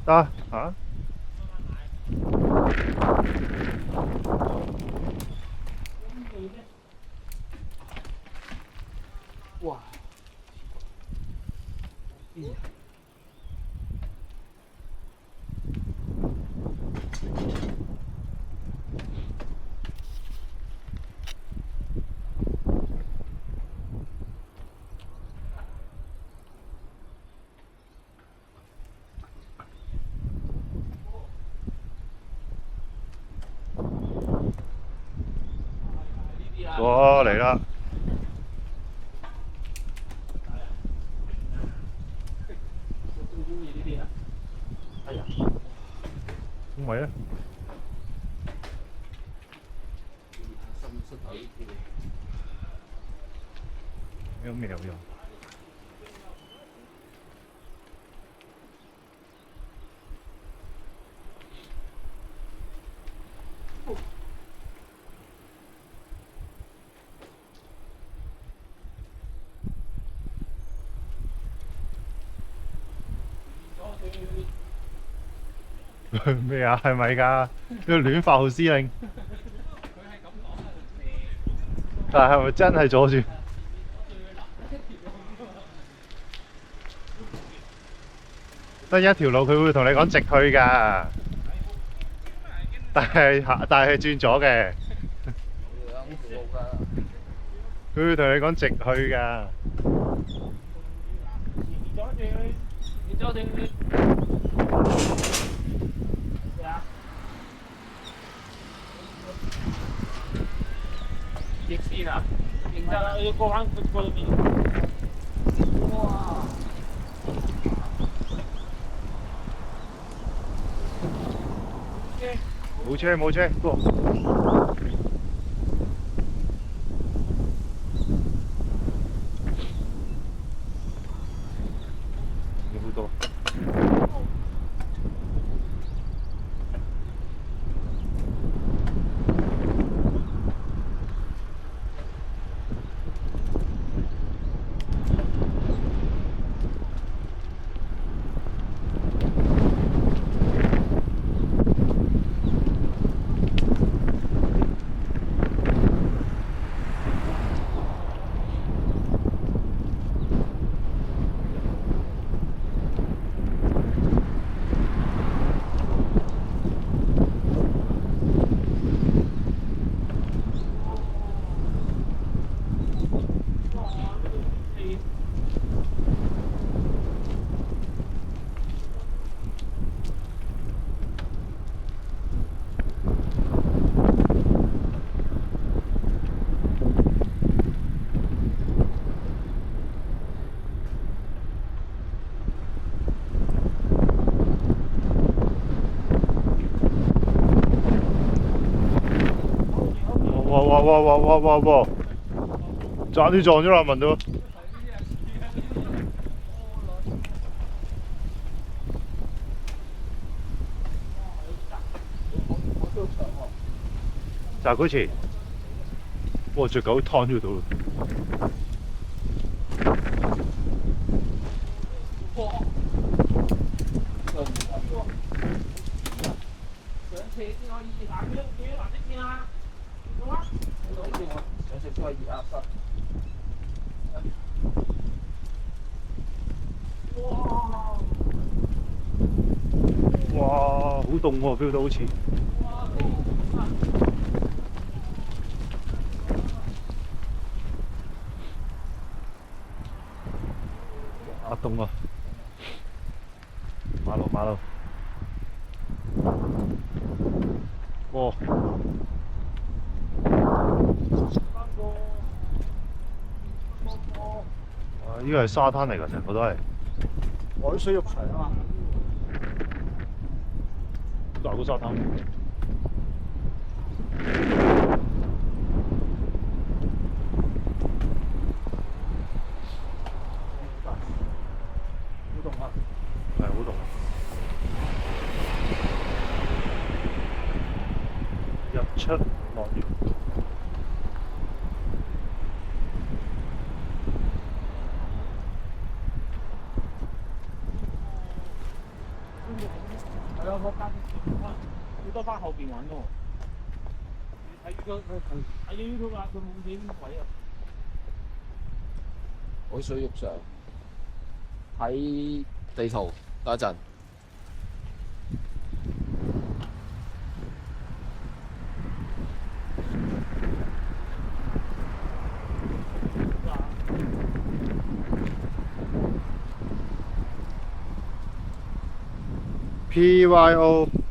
得嚇？哇！過嚟啦！最中意呢啲啊！哎呀，唔係啊，膝頭呢啲有咩有用？咩啊？係咪㗎？要亂發號施令？但係咪真係阻住？得一條路，佢會同你講直去㗎，但係轉左嘅，兩條路㗎。佢會同你講直去㗎。你左定逆線啊！認真啊！要過翻過到邊？哇！冇車冇車，過。有好多。哇！差啲撞咗啦，聞到。就係嗰次，哇！隻狗攤咗度。上斜先可以，嗱佢藍色線啊，好啊，上斜先可以壓實。哇！哇！好凍喎，feel到好似。啊凍啊！馬路。哇！呢個係沙灘嚟㗎，成個都係。海水浴場啊嘛。大個沙灘。好凍啊！係好凍啊！日出落月。係啊，我間好多翻後邊玩咯。睇個睇 YouTube 啊，佢冇影位啊。海水浴場睇地圖，等一陣。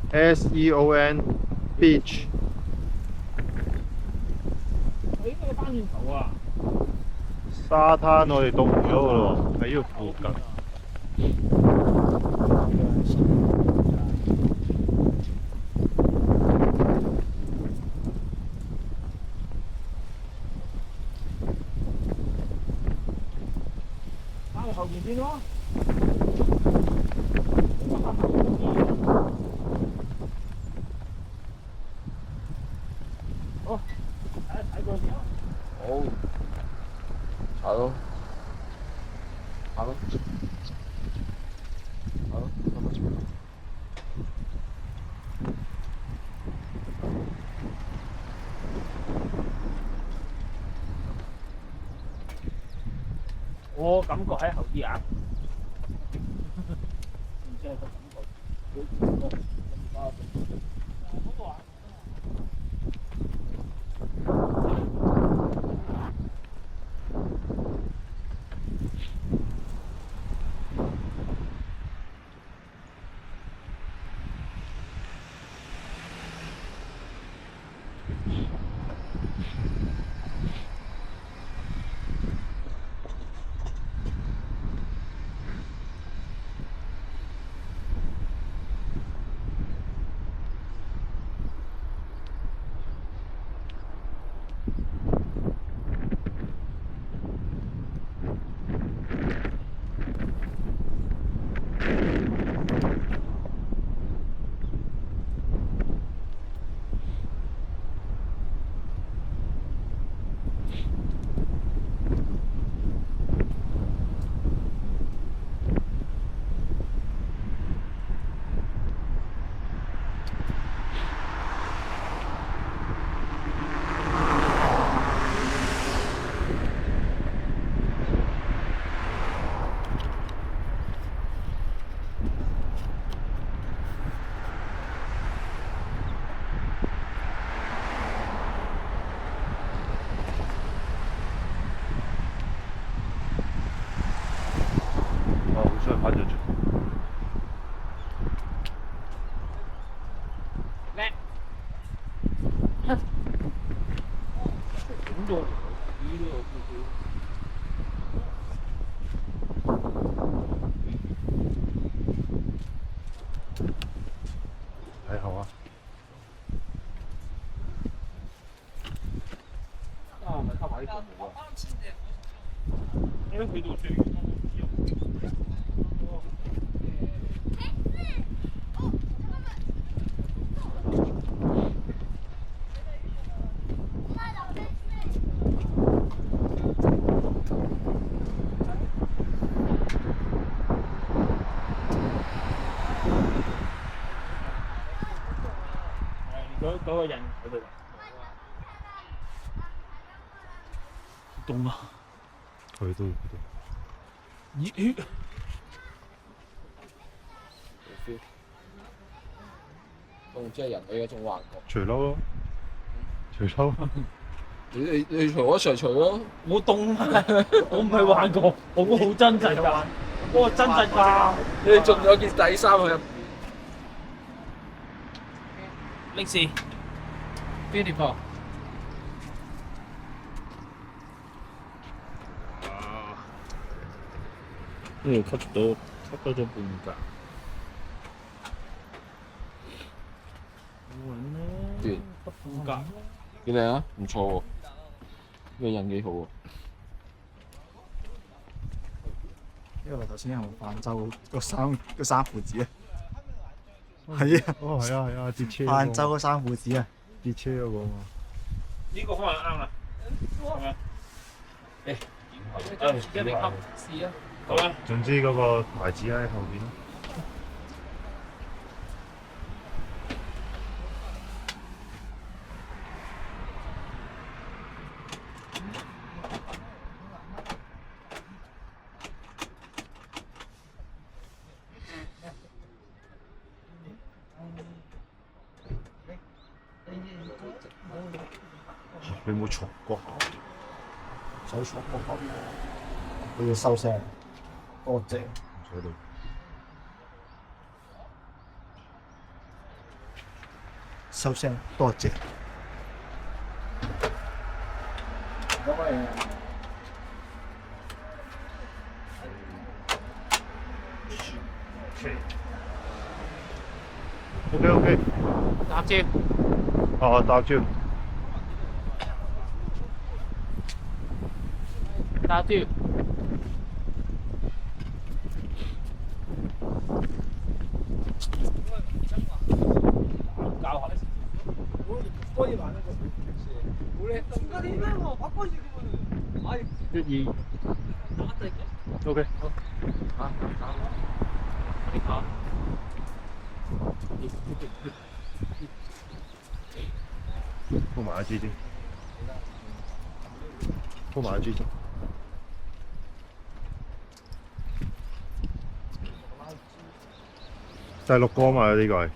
Pyoseon Beach。佢應該翻轉頭啊！沙灘我哋到咗㗎咯，喺呢度附近。翻去後邊先咯。好，睇過先啊。好，查咯，查咯，查咯。我感覺喺後啲啊，唔知係個感覺。嗰個啊。睇下啊！啊，咪靠埋呢度喎。應該去到最遠咯。嗰個人喺度。凍啊！佢都熱血。凍即係人類嘅一種幻覺。除褸咯，除褸。你除我一齊除咯。我凍啊！我唔係幻覺，我估好真實㗎。嗰個真實㗎。你盡咗件底衫去入邊。拎士。Beautiful。呢度吸多咗半格。好穩啦。斷。吸半格。幾靚啊！唔錯喎，呢個印幾好喎。呢個頭先係泛舟個三父子啊，係啊，哦係啊係啊，跌車。泛舟個三父子啊，跌車嗰個嘛。呢個可能啱啦，係咪？誒，一定啱試啊！好啊。總之嗰個牌子喺後邊咯。你冇嘈過？手坐個角，佢要收聲，多謝。唔使理。收聲，多謝。OK OK，搭招，哦搭招。搭招。教學。거의 많은 거 원래 중간에 있는 거 바꿔주기는 아니 1、2 OK。你好。鋪埋一支先，鋪埋一支先。第6個嘛呢個係。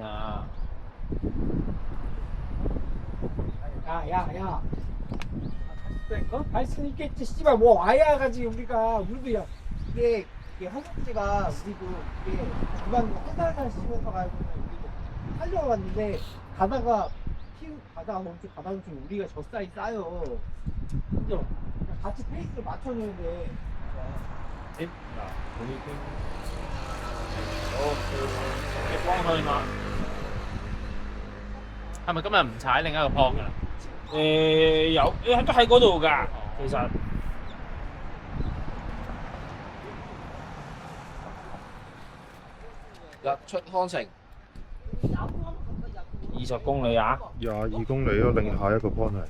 啊！ 야야야 갈 수 있겠지 씨발 뭐 와야 가지 우리도 야 이게 허벅지가 우리도 이게 중간에 한 달간 쉬면서 가고 우리도 하려고 왔는데 가다가 가다 보면 우리가 젖살이 쌓여 그죠? 같이 페이스를 맞춰주는데 你幫佢嘛？係咪今日唔踩另一個坡㗎啦？有，都喺嗰度㗎，其實。日出康城20公里啊22公里咯，另下一個 point 係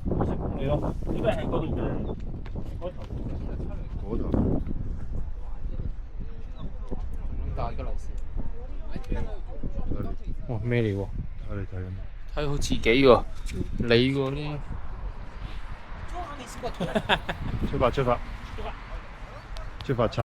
，20公里咯，應該喺嗰度嘅嗰頭。嗰頭。大嘅利是。哇！咩嚟喎？睇你睇緊。睇好自己喎，你嗰啲。出發出發，出發出發